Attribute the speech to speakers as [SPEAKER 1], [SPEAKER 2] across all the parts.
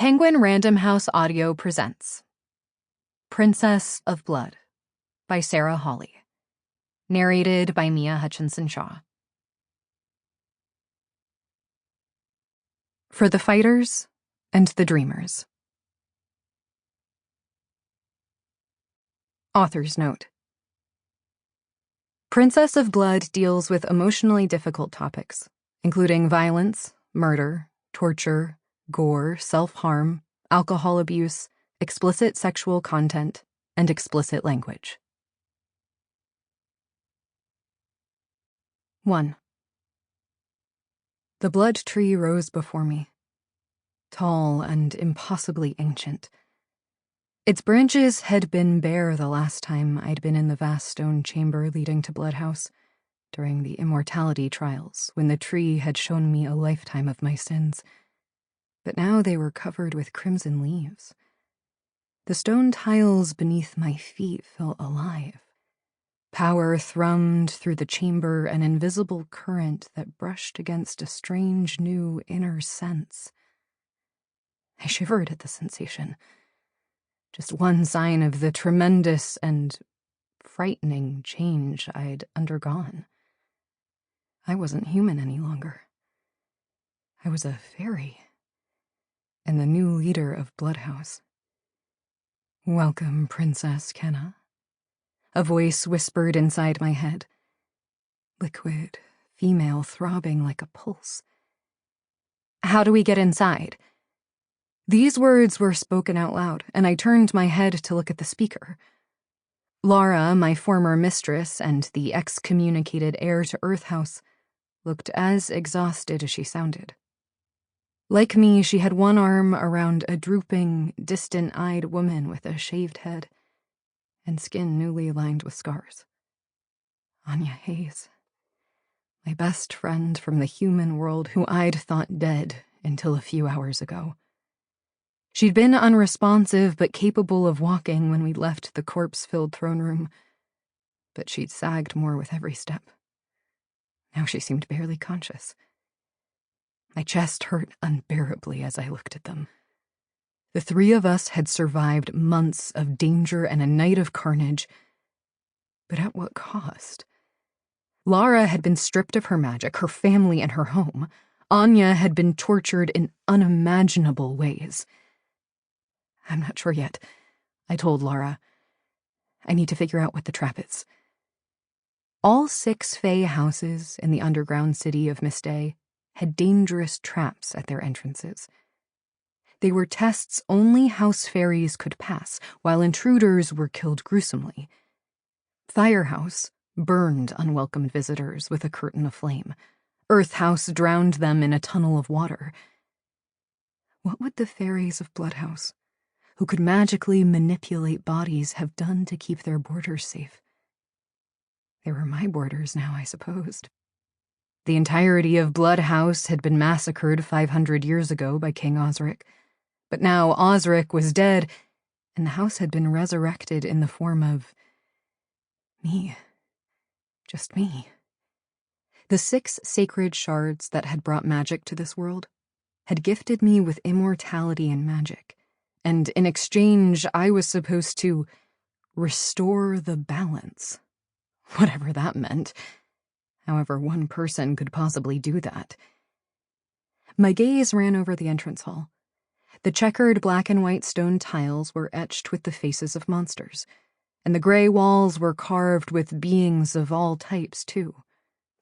[SPEAKER 1] Penguin Random House Audio presents Princess of Blood by Sarah Hawley. Narrated by Mia Hutchinson-Shaw. For the Fighters and the Dreamers. Author's Note. Princess of Blood deals with emotionally difficult topics, including violence, murder, torture, gore, self-harm, alcohol abuse, explicit sexual content, and explicit language. 1. The blood tree rose before me, tall and impossibly ancient. Its branches had been bare the last time I'd been in the vast stone chamber leading to Bloodhouse, during the immortality trials, when the tree had shown me a lifetime of my sins. But now they were covered with crimson leaves. The stone tiles beneath my feet felt alive. Power thrummed through the chamber, an invisible current that brushed against a strange new inner sense. I shivered at the sensation. Just one sign of the tremendous and frightening change I'd undergone. I wasn't human any longer. I was a fairy, and the new leader of Bloodhouse. "Welcome, Princess Kenna," a voice whispered inside my head. Liquid, female, throbbing like a pulse. "How do we get inside?" These words were spoken out loud, and I turned my head to look at the speaker. Laura, my former mistress and the excommunicated heir to Earthhouse, looked as exhausted as she sounded. Like me, she had one arm around a drooping, distant-eyed woman with a shaved head and skin newly lined with scars. Anya Hayes, my best friend from the human world who I'd thought dead until a few hours ago. She'd been unresponsive but capable of walking when we left the corpse-filled throne room, but she'd sagged more with every step. Now she seemed barely conscious. My chest hurt unbearably as I looked at them. The three of us had survived months of danger and a night of carnage, but at what cost? Lara had been stripped of her magic, her family, and her home. Anya had been tortured in unimaginable ways. "I'm not sure yet," I told Lara. "I need to figure out what the trap is." All 6 Fae houses in the underground city of Mistei had dangerous traps at their entrances. They were tests only house fairies could pass, while intruders were killed gruesomely. Firehouse burned unwelcome visitors with a curtain of flame. Earthhouse drowned them in a tunnel of water. What would the fairies of Bloodhouse, who could magically manipulate bodies, have done to keep their borders safe? They were my borders now, I supposed. The entirety of Bloodhouse had been massacred 500 years ago by King Osric, but now Osric was dead, and the house had been resurrected in the form of me. Just me. The 6 sacred shards that had brought magic to this world had gifted me with immortality and magic, and in exchange I was supposed to restore the balance. Whatever that meant. However one person could possibly do that. My gaze ran over the entrance hall. The checkered black and white stone tiles were etched with the faces of monsters, and the gray walls were carved with beings of all types, too.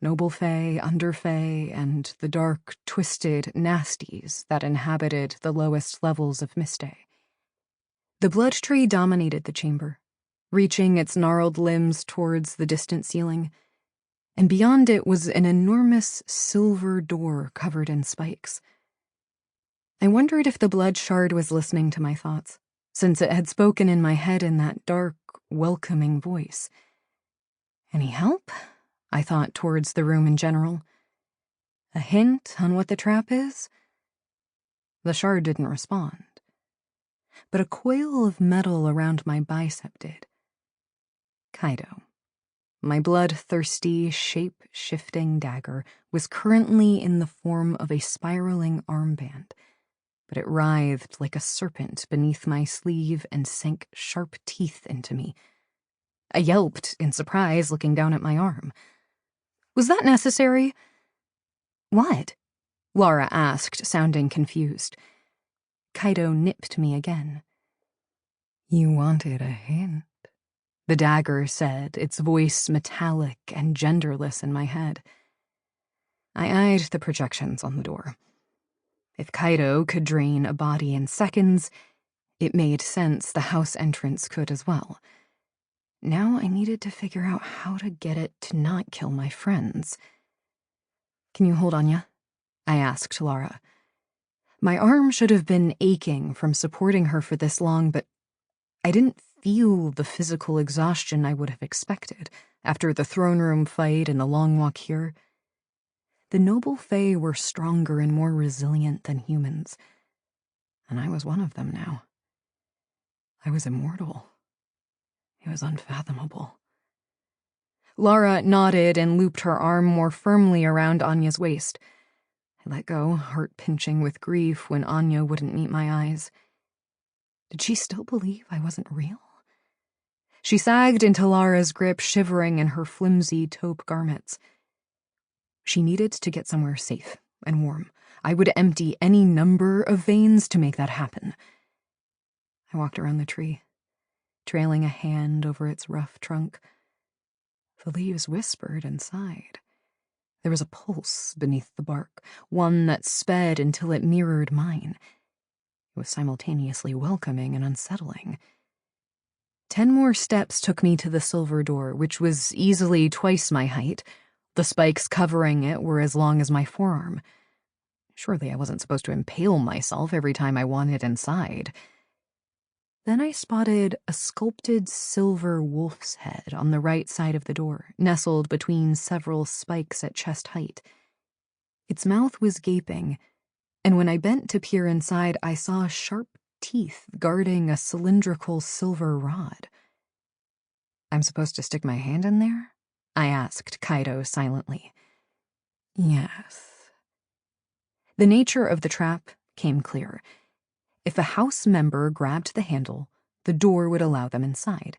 [SPEAKER 1] Noble fae, under fae, and the dark, twisted nasties that inhabited the lowest levels of Mistei. The blood tree dominated the chamber, reaching its gnarled limbs towards the distant ceiling, and beyond it was an enormous silver door covered in spikes. I wondered if the blood shard was listening to my thoughts, since it had spoken in my head in that dark, welcoming voice. Any help? I thought towards the room in general. A hint on what the trap is? The shard didn't respond, but a coil of metal around my bicep did. Kaido, my bloodthirsty, shape-shifting dagger, was currently in the form of a spiraling armband, but it writhed like a serpent beneath my sleeve and sank sharp teeth into me. I yelped in surprise, looking down at my arm. Was that necessary? What? Laura asked, sounding confused. Kaido nipped me again. You wanted a hint, the dagger said, its voice metallic and genderless in my head. I eyed the projections on the door. If Kaido could drain a body in seconds, it made sense the house entrance could as well. Now I needed to figure out how to get it to not kill my friends. Can you hold Anya? I asked Laura. My arm should have been aching from supporting her for this long, but I didn't feel the physical exhaustion I would have expected after the throne room fight and the long walk here. The noble Fae were stronger and more resilient than humans, and I was one of them now. I was immortal. It was unfathomable. Laura nodded and looped her arm more firmly around Anya's waist. I let go, heart pinching with grief when Anya wouldn't meet my eyes. Did she still believe I wasn't real? She sagged into Laura's grip, shivering in her flimsy taupe garments. She needed to get somewhere safe and warm. I would empty any number of veins to make that happen. I walked around the tree, trailing a hand over its rough trunk. The leaves whispered and sighed. There was a pulse beneath the bark, one that sped until it mirrored mine. It was simultaneously welcoming and unsettling. 10 more steps took me to the silver door, which was easily twice my height. The spikes covering it were as long as my forearm. Surely I wasn't supposed to impale myself every time I wanted inside. Then I spotted a sculpted silver wolf's head on the right side of the door, nestled between several spikes at chest height. Its mouth was gaping, and when I bent to peer inside, I saw sharp teeth guarding a cylindrical silver rod. I'm supposed to stick my hand in there? I asked Kaido silently. Yes. The nature of the trap came clear. If a house member grabbed the handle, the door would allow them inside.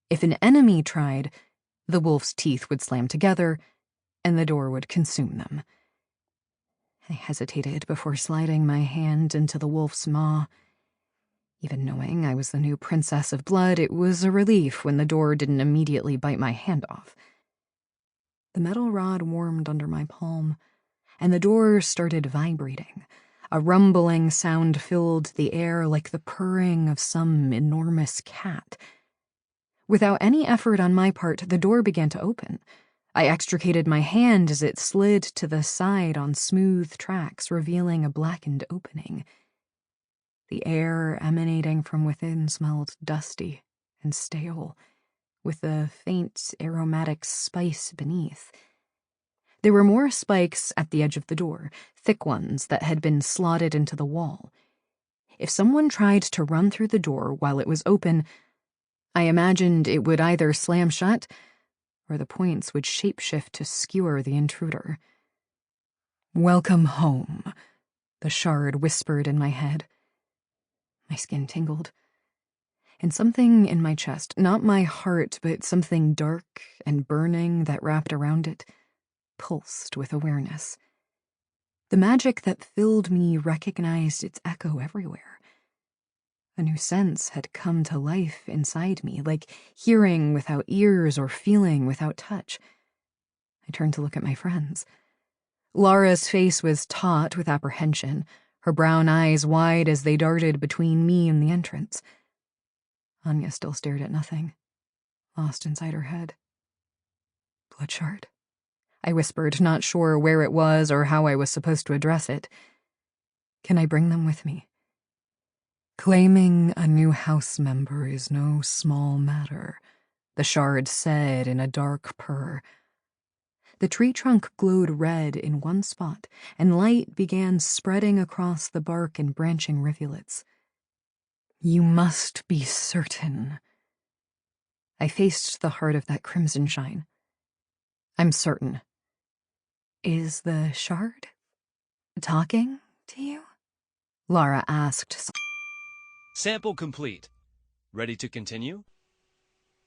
[SPEAKER 1] If an enemy tried, the wolf's teeth would slam together, and the door would consume them. I hesitated before sliding my hand into the wolf's maw. Even knowing I was the new princess of blood, it was a relief when the door didn't immediately bite my hand off. The metal rod warmed under my palm, and the door started vibrating. A rumbling sound filled the air like the purring of some enormous cat. Without any effort on my part, the door began to open. I extricated my hand as it slid to the side on smooth tracks, revealing a blackened opening. The air emanating from within smelled dusty and stale, with a faint aromatic spice beneath. There were more spikes at the edge of the door, thick ones that had been slotted into the wall. If someone tried to run through the door while it was open, I imagined it would either slam shut or the points would shapeshift to skewer the intruder. Welcome home, the shard whispered in my head. My skin tingled. And something in my chest, not my heart, but something dark and burning that wrapped around it, pulsed with awareness. The magic that filled me recognized its echo everywhere. A new sense had come to life inside me, like hearing without ears or feeling without touch. I turned to look at my friends. Laura's face was taut with apprehension, her brown eyes wide as they darted between me and the entrance. Anya still stared at nothing, lost inside her head. Bloodshard? I whispered, not sure where it was or how I was supposed to address it. Can I bring them with me? Claiming a new house member is no small matter, the shard said in a dark purr. The tree trunk glowed red in one spot, and light began spreading across the bark in branching rivulets. You must be certain. I faced the heart of that crimson shine. I'm certain. Is the shard talking to you? Laura asked.
[SPEAKER 2] Sample complete. Ready to continue?